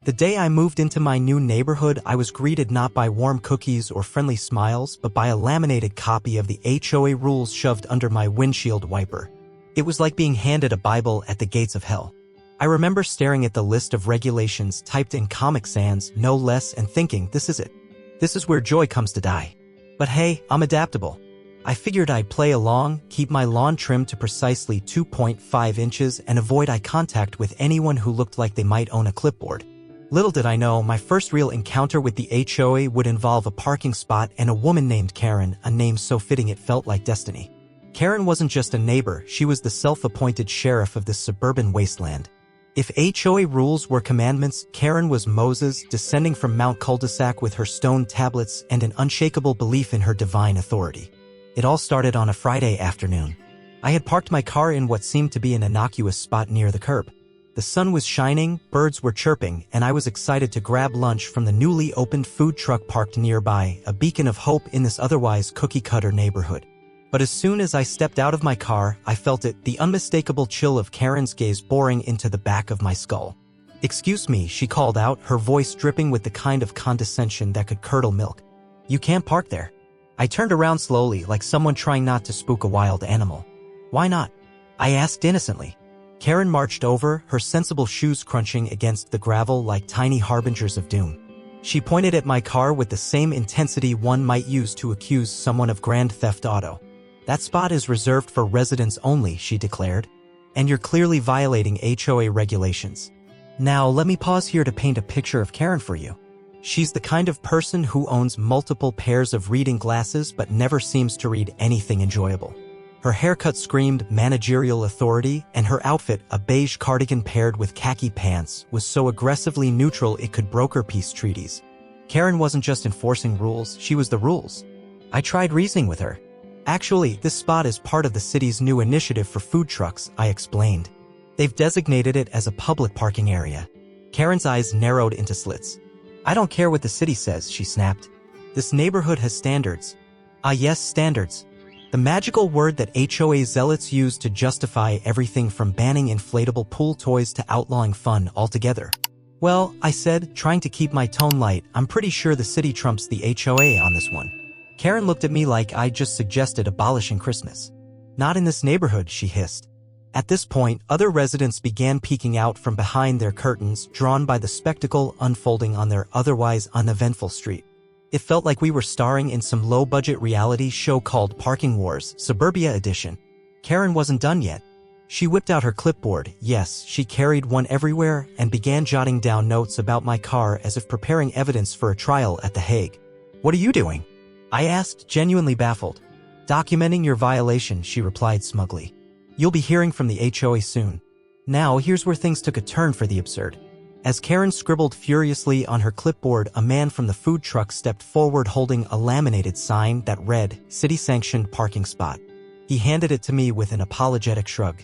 The day I moved into my new neighborhood, I was greeted not by warm cookies or friendly smiles, but by a laminated copy of the HOA rules shoved under my windshield wiper. It was like being handed a Bible at the gates of hell. I remember staring at the list of regulations typed in Comic Sans, no less, and thinking, this is it. This is where joy comes to die. But hey, I'm adaptable. I figured I'd play along, keep my lawn trimmed to precisely 2.5 inches, and avoid eye contact with anyone who looked like they might own a clipboard. Little did I know, my first real encounter with the HOA would involve a parking spot and a woman named Karen, a name so fitting it felt like destiny. Karen wasn't just a neighbor, she was the self-appointed sheriff of this suburban wasteland. If HOA rules were commandments, Karen was Moses, descending from Mount Cul-de-sac with her stone tablets and an unshakable belief in her divine authority. It all started on a Friday afternoon. I had parked my car in what seemed to be an innocuous spot near the curb. The sun was shining, birds were chirping, and I was excited to grab lunch from the newly opened food truck parked nearby, a beacon of hope in this otherwise cookie-cutter neighborhood. But as soon as I stepped out of my car, I felt it, the unmistakable chill of Karen's gaze boring into the back of my skull. "Excuse me," she called out, her voice dripping with the kind of condescension that could curdle milk. "You can't park there." I turned around slowly, like someone trying not to spook a wild animal. "Why not?" I asked innocently. Karen marched over, her sensible shoes crunching against the gravel like tiny harbingers of doom. She pointed at my car with the same intensity one might use to accuse someone of grand theft auto. "That spot is reserved for residents only," she declared. "And you're clearly violating HOA regulations." Now, let me pause here to paint a picture of Karen for you. She's the kind of person who owns multiple pairs of reading glasses but never seems to read anything enjoyable. Her haircut screamed managerial authority, and her outfit, a beige cardigan paired with khaki pants, was so aggressively neutral it could broker peace treaties. Karen wasn't just enforcing rules, she was the rules. I tried reasoning with her. "Actually, this spot is part of the city's new initiative for food trucks," I explained. "They've designated it as a public parking area." Karen's eyes narrowed into slits. "I don't care what the city says," she snapped. "This neighborhood has standards." "Ah yes, standards. The magical word that HOA zealots use to justify everything from banning inflatable pool toys to outlawing fun altogether." "Well," I said, trying to keep my tone light, "I'm pretty sure the city trumps the HOA on this one." Karen looked at me like I'd just suggested abolishing Christmas. "Not in this neighborhood," she hissed. At this point, other residents began peeking out from behind their curtains, drawn by the spectacle unfolding on their otherwise uneventful street. It felt like we were starring in some low-budget reality show called Parking Wars, Suburbia Edition. Karen wasn't done yet. She whipped out her clipboard, yes, she carried one everywhere, and began jotting down notes about my car as if preparing evidence for a trial at The Hague. "What are you doing?" I asked, genuinely baffled. "Documenting your violation," she replied smugly. "You'll be hearing from the HOA soon." Now, here's where things took a turn for the absurd. As Karen scribbled furiously on her clipboard, a man from the food truck stepped forward holding a laminated sign that read, "City-Sanctioned Parking Spot." He handed it to me with an apologetic shrug.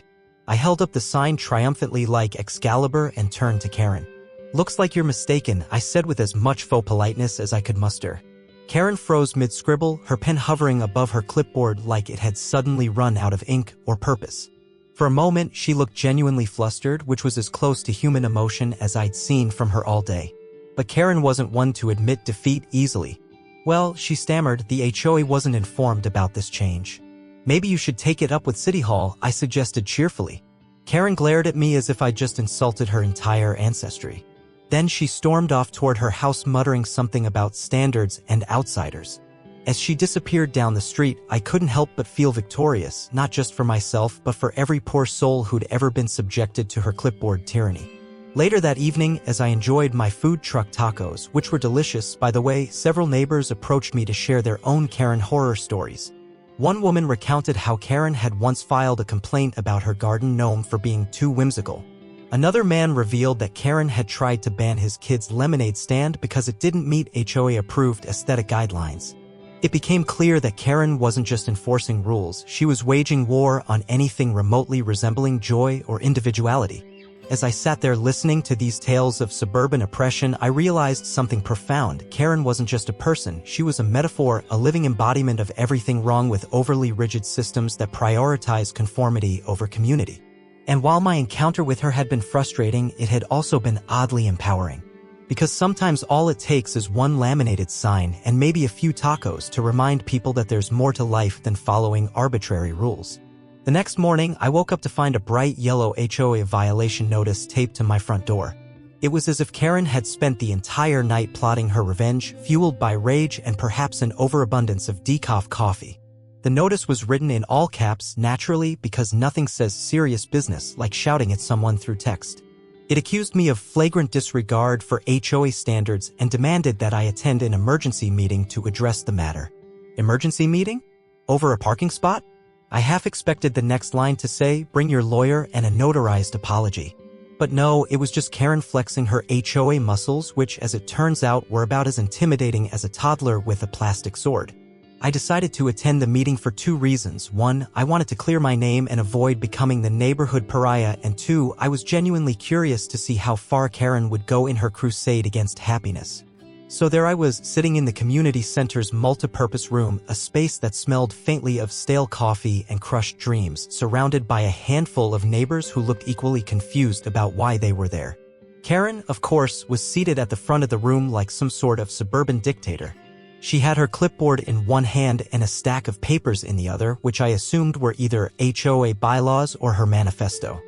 I held up the sign triumphantly like Excalibur and turned to Karen. "Looks like you're mistaken," I said with as much faux politeness as I could muster. Karen froze mid-scribble, her pen hovering above her clipboard like it had suddenly run out of ink or purpose. For a moment, she looked genuinely flustered, which was as close to human emotion as I'd seen from her all day. But Karen wasn't one to admit defeat easily. "Well," she stammered, "the HOA wasn't informed about this change." "Maybe you should take it up with City Hall," I suggested cheerfully. Karen glared at me as if I'd just insulted her entire ancestry. Then she stormed off toward her house muttering something about standards and outsiders. As she disappeared down the street, I couldn't help but feel victorious, not just for myself but for every poor soul who'd ever been subjected to her clipboard tyranny. Later that evening, as I enjoyed my food truck tacos, which were delicious, by the way, several neighbors approached me to share their own Karen horror stories. One woman recounted how Karen had once filed a complaint about her garden gnome for being too whimsical. Another man revealed that Karen had tried to ban his kid's lemonade stand because it didn't meet HOA-approved aesthetic guidelines. It became clear that Karen wasn't just enforcing rules, she was waging war on anything remotely resembling joy or individuality. As I sat there listening to these tales of suburban oppression, I realized something profound. Karen wasn't just a person, she was a metaphor, a living embodiment of everything wrong with overly rigid systems that prioritize conformity over community. And while my encounter with her had been frustrating, it had also been oddly empowering. Because sometimes all it takes is one laminated sign and maybe a few tacos to remind people that there's more to life than following arbitrary rules. The next morning, I woke up to find a bright yellow HOA violation notice taped to my front door. It was as if Karen had spent the entire night plotting her revenge, fueled by rage and perhaps an overabundance of decaf coffee. The notice was written in all caps, naturally, because nothing says serious business like shouting at someone through text. It accused me of flagrant disregard for HOA standards and demanded that I attend an emergency meeting to address the matter. Emergency meeting? Over a parking spot? I half expected the next line to say, "Bring your lawyer and a notarized apology." But no, it was just Karen flexing her HOA muscles, which, as it turns out, were about as intimidating as a toddler with a plastic sword. I decided to attend the meeting for two reasons. One, I wanted to clear my name and avoid becoming the neighborhood pariah, and two, I was genuinely curious to see how far Karen would go in her crusade against happiness. So there I was, sitting in the community center's multi-purpose room, a space that smelled faintly of stale coffee and crushed dreams, surrounded by a handful of neighbors who looked equally confused about why they were there. Karen, of course, was seated at the front of the room like some sort of suburban dictator. She had her clipboard in one hand and a stack of papers in the other, which I assumed were either HOA bylaws or her manifesto.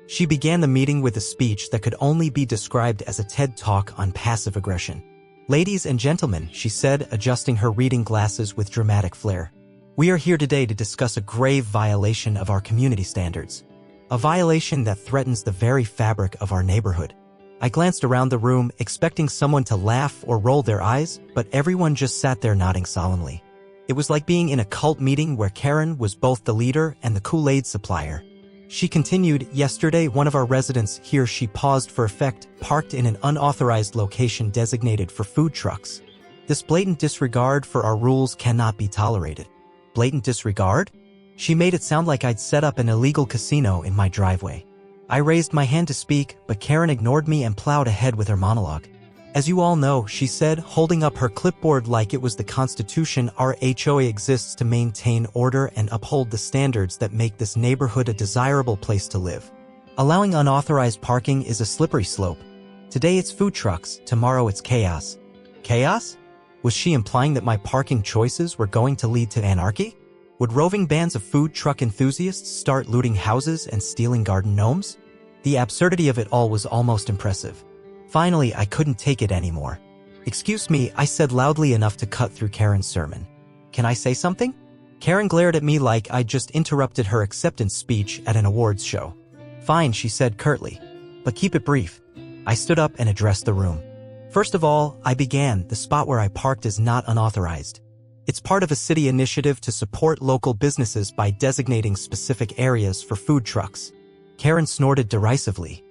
She began the meeting with a speech that could only be described as a TED Talk on passive aggression. "Ladies and gentlemen," she said, adjusting her reading glasses with dramatic flair. "We are here today to discuss a grave violation of our community standards. A violation that threatens the very fabric of our neighborhood." I glanced around the room, expecting someone to laugh or roll their eyes, but everyone just sat there nodding solemnly. It was like being in a cult meeting where Karen was both the leader and the Kool-Aid supplier. She continued, "Yesterday, one of our residents," here she paused for effect, "parked in an unauthorized location designated for food trucks. This blatant disregard for our rules cannot be tolerated." Blatant disregard? She made it sound like I'd set up an illegal casino in my driveway. I raised my hand to speak, but Karen ignored me and plowed ahead with her monologue. "As you all know," she said, holding up her clipboard like it was the Constitution, "our HOA exists to maintain order and uphold the standards that make this neighborhood a desirable place to live. Allowing unauthorized parking is a slippery slope. Today it's food trucks, tomorrow it's chaos." Chaos? Was she implying that my parking choices were going to lead to anarchy? Would roving bands of food truck enthusiasts start looting houses and stealing garden gnomes? The absurdity of it all was almost impressive. Finally, I couldn't take it anymore. "Excuse me," I said loudly enough to cut through Karen's sermon. "Can I say something?" Karen glared at me like I'd just interrupted her acceptance speech at an awards show. "Fine," she said curtly, "but keep it brief." I stood up and addressed the room. "First of all," I began, "the spot where I parked is not unauthorized. It's part of a city initiative to support local businesses by designating specific areas for food trucks." Karen snorted derisively.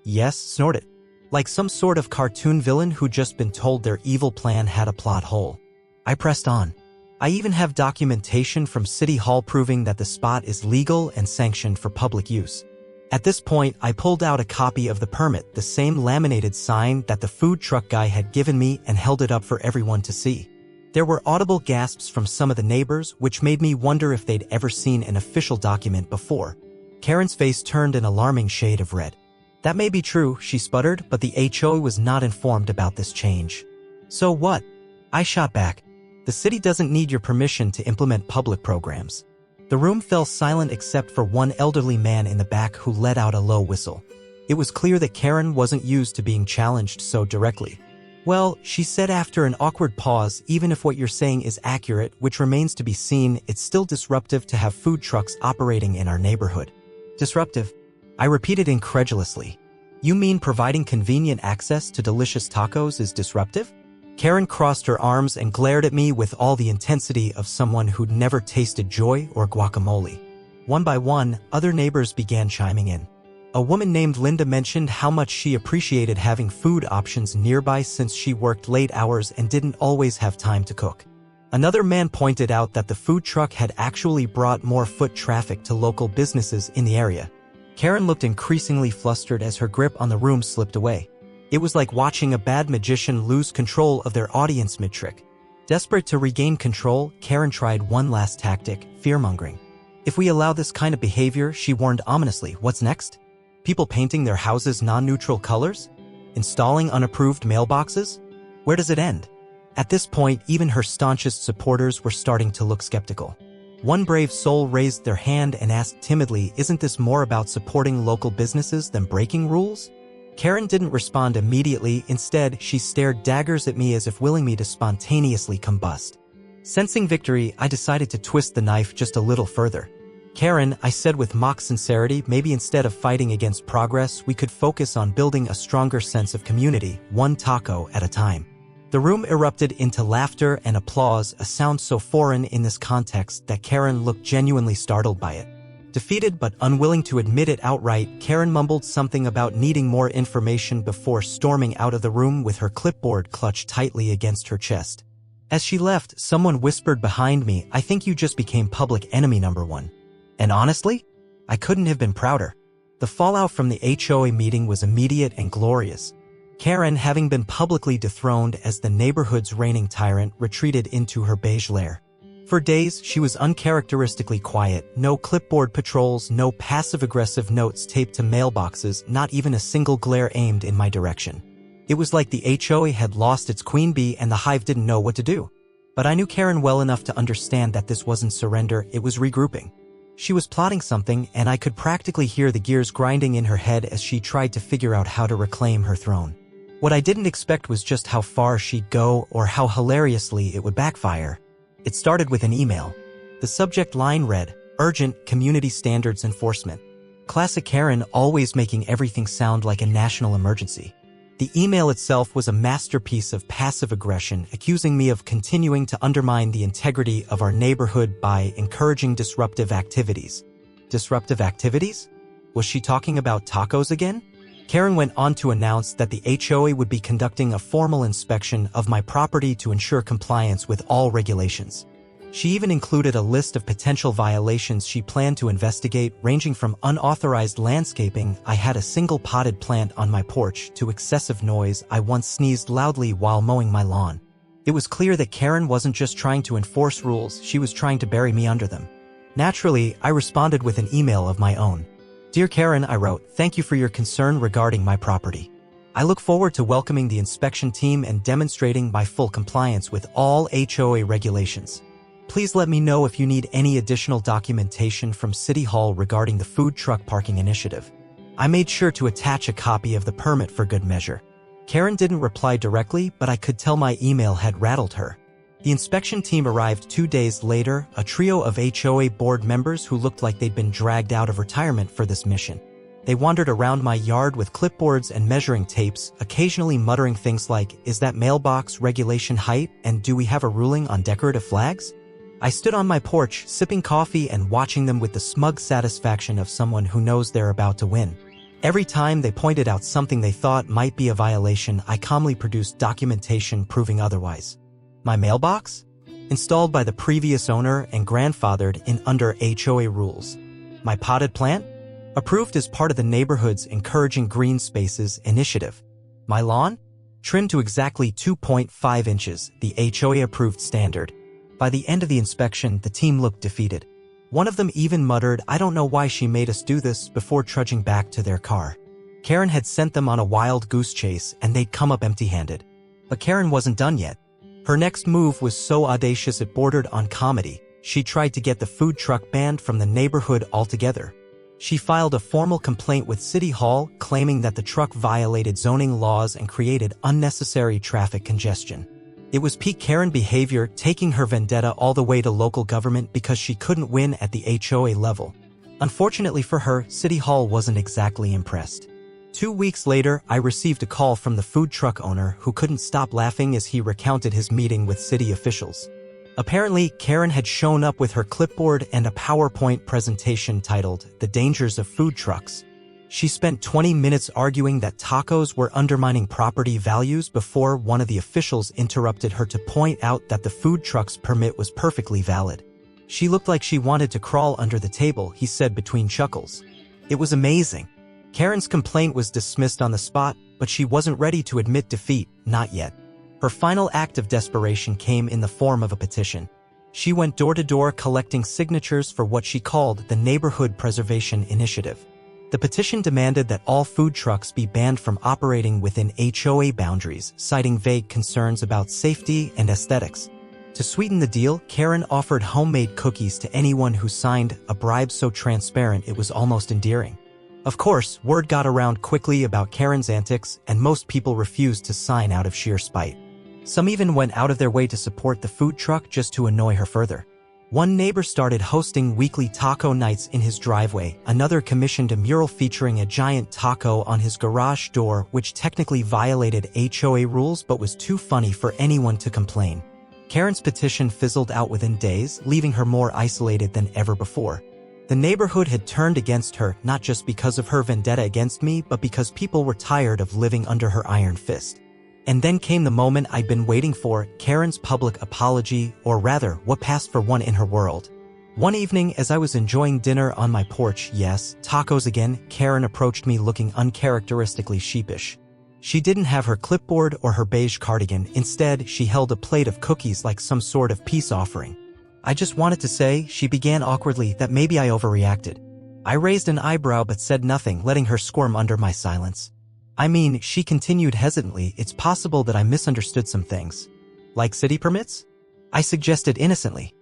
Yes, snorted. Like some sort of cartoon villain who'd just been told their evil plan had a plot hole. I pressed on. "I even have documentation from City Hall proving that the spot is legal and sanctioned for public use." At this point, I pulled out a copy of the permit, the same laminated sign that the food truck guy had given me, and held it up for everyone to see. There were audible gasps from some of the neighbors, which made me wonder if they'd ever seen an official document before. Karen's face turned an alarming shade of red. "That may be true," she sputtered, "but the HOA was not informed about this change." "So what?" I shot back. "The city doesn't need your permission to implement public programs." The room fell silent except for one elderly man in the back who let out a low whistle. It was clear that Karen wasn't used to being challenged so directly. "Well," she said after an awkward pause, "even if what you're saying is accurate, which remains to be seen, it's still disruptive to have food trucks operating in our neighborhood." "Disruptive?" I repeated incredulously. "You mean providing convenient access to delicious tacos is disruptive?" Karen crossed her arms and glared at me with all the intensity of someone who'd never tasted joy or guacamole. One by one, other neighbors began chiming in. A woman named Linda mentioned how much she appreciated having food options nearby since she worked late hours and didn't always have time to cook. Another man pointed out that the food truck had actually brought more foot traffic to local businesses in the area. Karen looked increasingly flustered as her grip on the room slipped away. It was like watching a bad magician lose control of their audience mid-trick. Desperate to regain control, Karen tried one last tactic, fear-mongering. "If we allow this kind of behavior," she warned ominously, "what's next? People painting their houses non-neutral colors? Installing unapproved mailboxes? Where does it end? At this point, even her staunchest supporters were starting to look skeptical. One brave soul raised their hand and asked timidly, "Isn't this more about supporting local businesses than breaking rules?" Karen didn't respond immediately. Instead, she stared daggers at me as if willing me to spontaneously combust. Sensing victory, I decided to twist the knife just a little further. "Karen," I said with mock sincerity, "maybe instead of fighting against progress, we could focus on building a stronger sense of community, one taco at a time." The room erupted into laughter and applause, a sound so foreign in this context that Karen looked genuinely startled by it. Defeated but unwilling to admit it outright, Karen mumbled something about needing more information before storming out of the room with her clipboard clutched tightly against her chest. As she left, someone whispered behind me, "I think you just became public enemy number one." And honestly, I couldn't have been prouder. The fallout from the HOA meeting was immediate and glorious. Karen, having been publicly dethroned as the neighborhood's reigning tyrant, retreated into her beige lair. For days, she was uncharacteristically quiet, no clipboard patrols, no passive-aggressive notes taped to mailboxes, not even a single glare aimed in my direction. It was like the HOA had lost its queen bee and the hive didn't know what to do. But I knew Karen well enough to understand that this wasn't surrender, it was regrouping. She was plotting something, and I could practically hear the gears grinding in her head as she tried to figure out how to reclaim her throne. What I didn't expect was just how far she'd go or how hilariously it would backfire. It started with an email. The subject line read, "Urgent Community Standards Enforcement." Classic Karen, always making everything sound like a national emergency. The email itself was a masterpiece of passive aggression, accusing me of continuing to undermine the integrity of our neighborhood by encouraging disruptive activities. Disruptive activities? Was she talking about tacos again? Karen went on to announce that the HOA would be conducting a formal inspection of my property to ensure compliance with all regulations. She even included a list of potential violations she planned to investigate, ranging from unauthorized landscaping — I had a single potted plant on my porch — to excessive noise — I once sneezed loudly while mowing my lawn. It was clear that Karen wasn't just trying to enforce rules, she was trying to bury me under them. Naturally, I responded with an email of my own. "Dear Karen," I wrote, "thank you for your concern regarding my property. I look forward to welcoming the inspection team and demonstrating my full compliance with all HOA regulations. Please let me know if you need any additional documentation from City Hall regarding the food truck parking initiative." I made sure to attach a copy of the permit for good measure. Karen didn't reply directly, but I could tell my email had rattled her. The inspection team arrived 2 days later, a trio of HOA board members who looked like they'd been dragged out of retirement for this mission. They wandered around my yard with clipboards and measuring tapes, occasionally muttering things like, "Is that mailbox regulation height? And do we have a ruling on decorative flags?" I stood on my porch, sipping coffee and watching them with the smug satisfaction of someone who knows they're about to win. Every time they pointed out something they thought might be a violation, I calmly produced documentation proving otherwise. My mailbox? Installed by the previous owner and grandfathered in under HOA rules. My potted plant? Approved as part of the neighborhood's Encouraging Green Spaces initiative. My lawn? Trimmed to exactly 2.5 inches, the HOA-approved standard. By the end of the inspection, the team looked defeated. One of them even muttered, "I don't know why she made us do this," before trudging back to their car. Karen had sent them on a wild goose chase, and they'd come up empty-handed. But Karen wasn't done yet. Her next move was so audacious it bordered on comedy. She tried to get the food truck banned from the neighborhood altogether. She filed a formal complaint with City Hall, claiming that the truck violated zoning laws and created unnecessary traffic congestion. It was peak Karen behavior, taking her vendetta all the way to local government because she couldn't win at the HOA level. Unfortunately for her, City Hall wasn't exactly impressed. 2 weeks later, I received a call from the food truck owner who couldn't stop laughing as he recounted his meeting with city officials. Apparently, Karen had shown up with her clipboard and a PowerPoint presentation titled, "The Dangers of Food Trucks." She spent 20 minutes arguing that tacos were undermining property values before one of the officials interrupted her to point out that the food truck's permit was perfectly valid. "She looked like she wanted to crawl under the table," he said between chuckles. It was amazing. Karen's complaint was dismissed on the spot, but she wasn't ready to admit defeat, not yet. Her final act of desperation came in the form of a petition. She went door to door collecting signatures for what she called the Neighborhood Preservation Initiative. The petition demanded that all food trucks be banned from operating within HOA boundaries, citing vague concerns about safety and aesthetics. To sweeten the deal, Karen offered homemade cookies to anyone who signed, a bribe so transparent it was almost endearing. Of course, word got around quickly about Karen's antics, and most people refused to sign out of sheer spite. Some even went out of their way to support the food truck just to annoy her further. One neighbor started hosting weekly taco nights in his driveway, another commissioned a mural featuring a giant taco on his garage door, which technically violated HOA rules but was too funny for anyone to complain. Karen's petition fizzled out within days, leaving her more isolated than ever before. The neighborhood had turned against her, not just because of her vendetta against me, but because people were tired of living under her iron fist. And then came the moment I'd been waiting for, Karen's public apology, or rather, what passed for one in her world. One evening, as I was enjoying dinner on my porch, yes, tacos again, Karen approached me looking uncharacteristically sheepish. She didn't have her clipboard or her beige cardigan. Instead, she held a plate of cookies like some sort of peace offering. I just wanted to say, she began awkwardly, that maybe I overreacted. I raised an eyebrow but said nothing, letting her squirm under my silence. I mean, she continued hesitantly, it's possible that I misunderstood some things. Like city permits? I suggested innocently.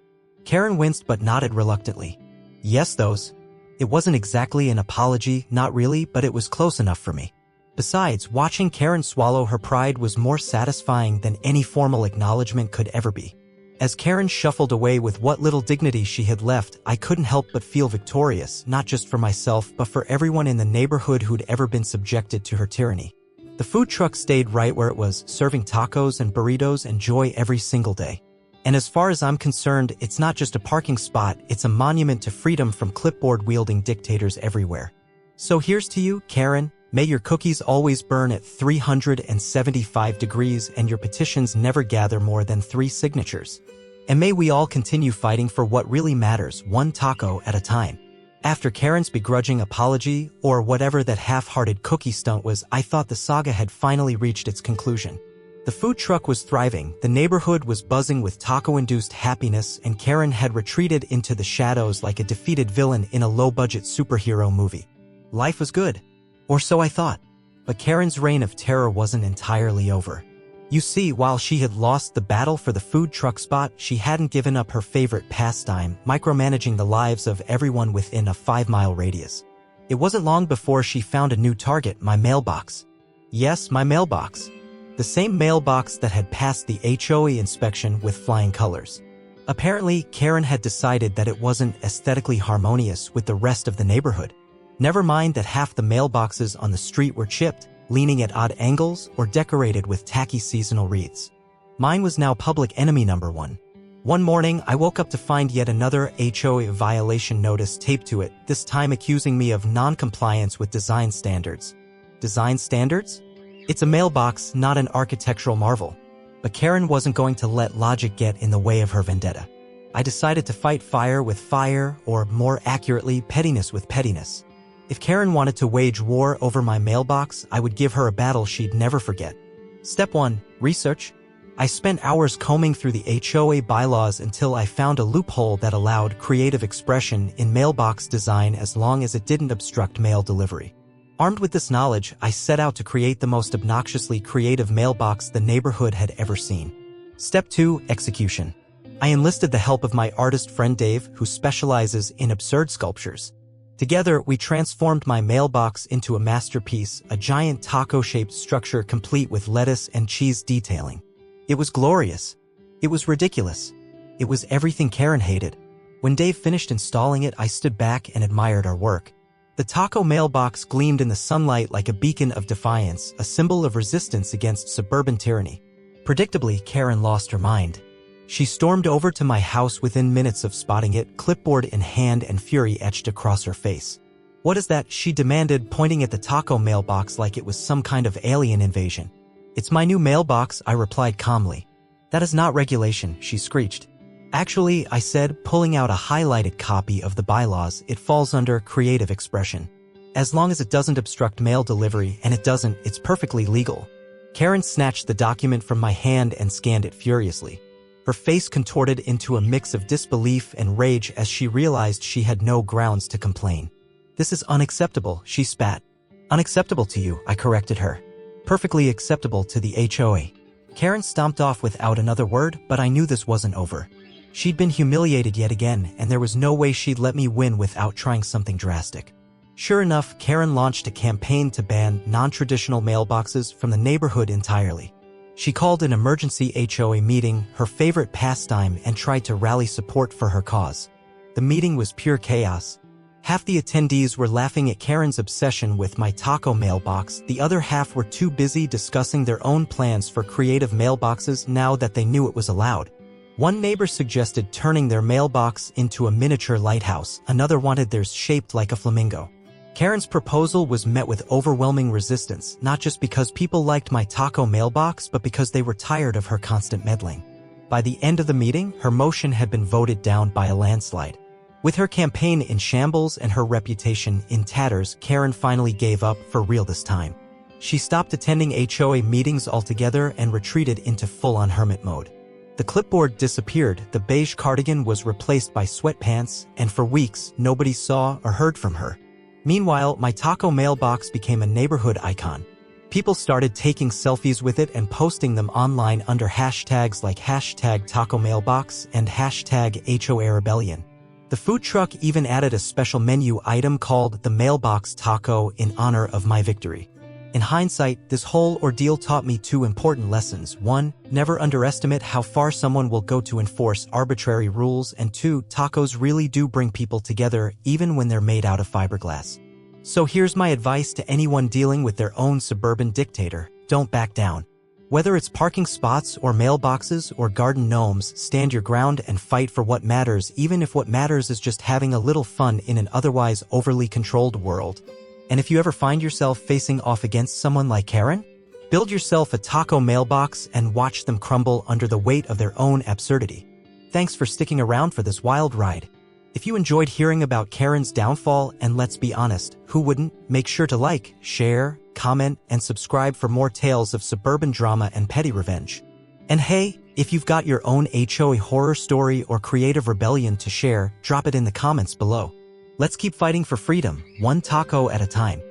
Karen winced but nodded reluctantly. Yes, those. It wasn't exactly an apology, not really, but it was close enough for me. Besides, watching Karen swallow her pride was more satisfying than any formal acknowledgement could ever be. As Karen shuffled away with what little dignity she had left, I couldn't help but feel victorious, not just for myself but for everyone in the neighborhood who'd ever been subjected to her tyranny. The food truck stayed right where it was, serving tacos and burritos and joy every single day. And as far as I'm concerned, it's not just a parking spot, it's a monument to freedom from clipboard-wielding dictators everywhere. So here's to you, Karen. May your cookies always burn at 375 degrees and your petitions never gather more than 3 signatures. And may we all continue fighting for what really matters, one taco at a time. After Karen's begrudging apology, or whatever that half-hearted cookie stunt was, I thought the saga had finally reached its conclusion. The food truck was thriving, the neighborhood was buzzing with taco-induced happiness, and Karen had retreated into the shadows like a defeated villain in a low-budget superhero movie. Life was good. Or so I thought. But Karen's reign of terror wasn't entirely over. You see, while she had lost the battle for the food truck spot, she hadn't given up her favorite pastime, micromanaging the lives of everyone within a 5-mile radius. It wasn't long before she found a new target, my mailbox. Yes, my mailbox. The same mailbox that had passed the HOA inspection with flying colors. Apparently, Karen had decided that it wasn't aesthetically harmonious with the rest of the neighborhood. Never mind that half the mailboxes on the street were chipped, leaning at odd angles, or decorated with tacky seasonal wreaths. Mine was now public enemy number 1. One morning, I woke up to find yet another HOA violation notice taped to it, this time accusing me of non-compliance with design standards. Design standards? It's a mailbox, not an architectural marvel. But Karen wasn't going to let logic get in the way of her vendetta. I decided to fight fire with fire, or more accurately, pettiness with pettiness. If Karen wanted to wage war over my mailbox, I would give her a battle she'd never forget. Step 1. Research. I spent hours combing through the HOA bylaws until I found a loophole that allowed creative expression in mailbox design as long as it didn't obstruct mail delivery. Armed with this knowledge, I set out to create the most obnoxiously creative mailbox the neighborhood had ever seen. Step 2. Execution. I enlisted the help of my artist friend Dave, who specializes in absurd sculptures. Together, we transformed my mailbox into a masterpiece, a giant taco-shaped structure complete with lettuce and cheese detailing. It was glorious. It was ridiculous. It was everything Karen hated. When Dave finished installing it, I stood back and admired our work. The taco mailbox gleamed in the sunlight like a beacon of defiance, a symbol of resistance against suburban tyranny. Predictably, Karen lost her mind. She stormed over to my house within minutes of spotting it, clipboard in hand and fury etched across her face. "What is that?" she demanded, pointing at the taco mailbox like it was some kind of alien invasion. "It's my new mailbox," I replied calmly. "That is not regulation," she screeched. "Actually," I said, pulling out a highlighted copy of the bylaws, "it falls under creative expression. As long as it doesn't obstruct mail delivery, and it doesn't, it's perfectly legal." Karen snatched the document from my hand and scanned it furiously. Her face contorted into a mix of disbelief and rage as she realized she had no grounds to complain. "This is unacceptable," she spat. "Unacceptable to you," I corrected her. "Perfectly acceptable to the HOA." Karen stomped off without another word, but I knew this wasn't over. She'd been humiliated yet again, and there was no way she'd let me win without trying something drastic. Sure enough, Karen launched a campaign to ban non-traditional mailboxes from the neighborhood entirely. She called an emergency HOA meeting, her favorite pastime, and tried to rally support for her cause. The meeting was pure chaos. Half the attendees were laughing at Karen's obsession with my taco mailbox, the other half were too busy discussing their own plans for creative mailboxes now that they knew it was allowed. One neighbor suggested turning their mailbox into a miniature lighthouse, another wanted theirs shaped like a flamingo. Karen's proposal was met with overwhelming resistance, not just because people liked my taco mailbox, but because they were tired of her constant meddling. By the end of the meeting, her motion had been voted down by a landslide. With her campaign in shambles and her reputation in tatters, Karen finally gave up for real this time. She stopped attending HOA meetings altogether and retreated into full-on hermit mode. The clipboard disappeared, the beige cardigan was replaced by sweatpants, and for weeks, nobody saw or heard from her. Meanwhile, my taco mailbox became a neighborhood icon. People started taking selfies with it and posting them online under hashtags like #TacoMailbox and #HOARebellion. The food truck even added a special menu item called the Mailbox Taco in honor of my victory. In hindsight, this whole ordeal taught me two important lessons. 1. Never underestimate how far someone will go to enforce arbitrary rules, and 2. Tacos really do bring people together, even when they're made out of fiberglass. So here's my advice to anyone dealing with their own suburban dictator: don't back down. Whether it's parking spots or mailboxes or garden gnomes, stand your ground and fight for what matters, even if what matters is just having a little fun in an otherwise overly controlled world. And if you ever find yourself facing off against someone like Karen, build yourself a taco mailbox and watch them crumble under the weight of their own absurdity. Thanks for sticking around for this wild ride. If you enjoyed hearing about Karen's downfall, and let's be honest, who wouldn't, make sure to like, share, comment, and subscribe for more tales of suburban drama and petty revenge. And hey, if you've got your own HOA horror story or creative rebellion to share, drop it in the comments below. Let's keep fighting for freedom, one taco at a time.